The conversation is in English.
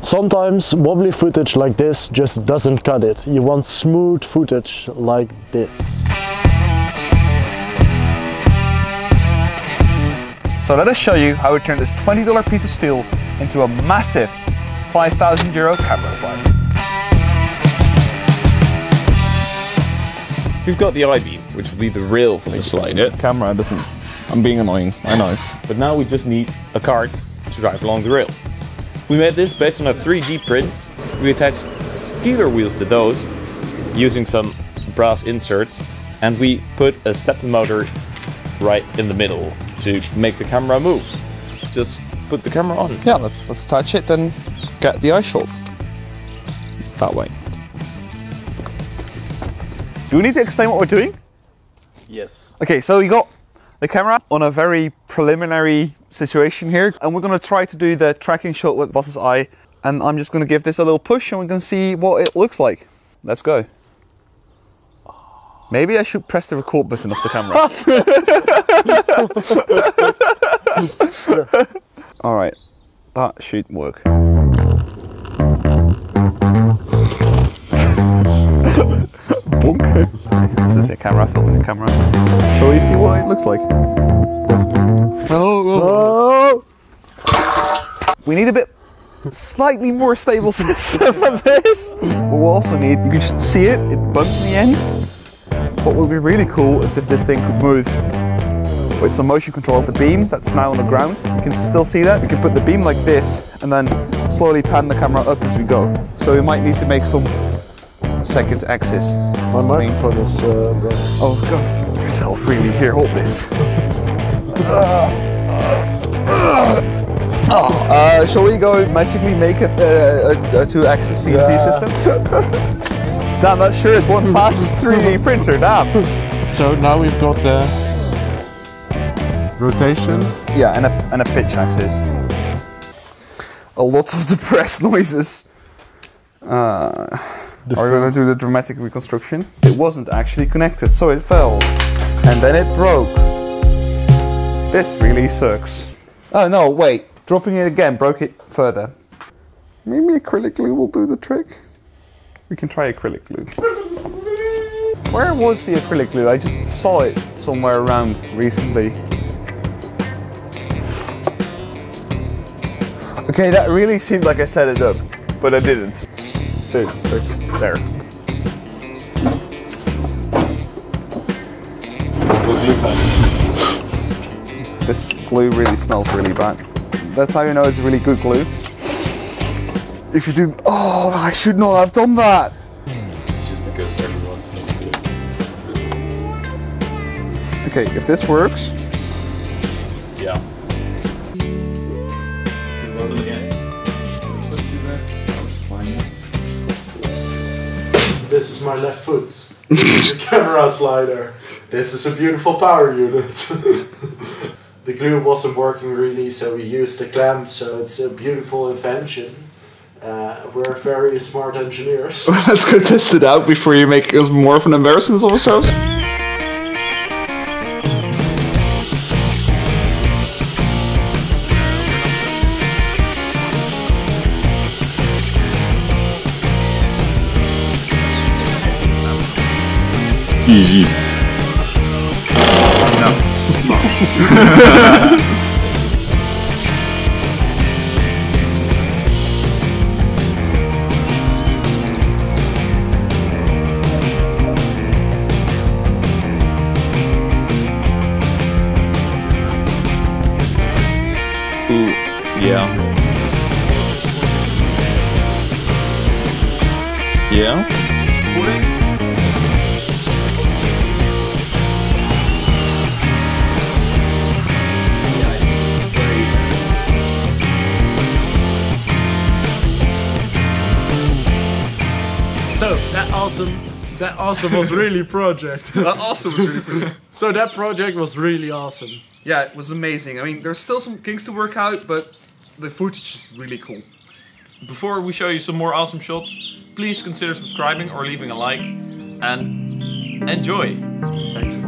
Sometimes wobbly footage like this just doesn't cut it. You want smooth footage like this. So let us show you how we turn this $20 piece of steel into a massive €5,000 camera slide. We've got the I-beam, which will be the rail for the slider. Camera doesn't. I'm being annoying, I know. But now we just need a cart to drive along the rail. We made this based on a 3D print. We attached skeeter wheels to those using some brass inserts, and we put a stepper motor right in the middle to make the camera move. Just put the camera on. Yeah, let's attach it and get the eye shot. That way. Do we need to explain what we're doing? Yes. Okay, so we got the camera on a very preliminary situation here, and we're going to try to do the tracking shot with boss's eye, and I'm just going to give this a little push and we can see what it looks like. Let's go. Maybe I should press the record button off the camera. Alright, that should work. This is a camera filming a camera. Shall we see what it looks like? Oh. We need a bit slightly more stable system than this. We'll also need, you can just see it bumps in the end. What will be really cool is if this thing could move with some motion control of the beam that's now on the ground. You can still see that. We can put the beam like this and then slowly pan the camera up as we go. So we might need to make some second axis. My microphone is broken. Oh god, yourself really here, hold this. Shall we go magically make a 2-axis CNC system? Damn, that sure is one fast 3D printer, damn. So now we've got the rotation. Yeah, and a pitch axis. A lot of depressed noises. Are we going to do the dramatic reconstruction? It wasn't actually connected, so it fell. And then it broke. This really sucks. Oh no, wait. Dropping it again broke it further. Maybe acrylic glue will do the trick. We can try acrylic glue. Where was the acrylic glue? I just saw it somewhere around recently. Okay, that really seemed like I set it up, but I didn't. Dude, it's there. This glue really smells really bad. That's how you know it's really good glue. If you do, oh, I should not have done that. It's just because everyone's not good. Okay, if this works. Yeah. This is my left foot. This is the camera slider. This is a beautiful power unit. The glue wasn't working really, so we used the clamp, so it's a beautiful invention. We're very smart engineers. Let's go test it out before you make us more of an embarrassment of ourselves. Easy. No. Ooh, yeah. Yeah? So that awesome was really project. That also was really cool. So that project was really awesome. Yeah, it was amazing. I mean, there's still some kinks to work out, but the footage is really cool. Before we show you some more awesome shots, please consider subscribing or leaving a like, and enjoy. Thanks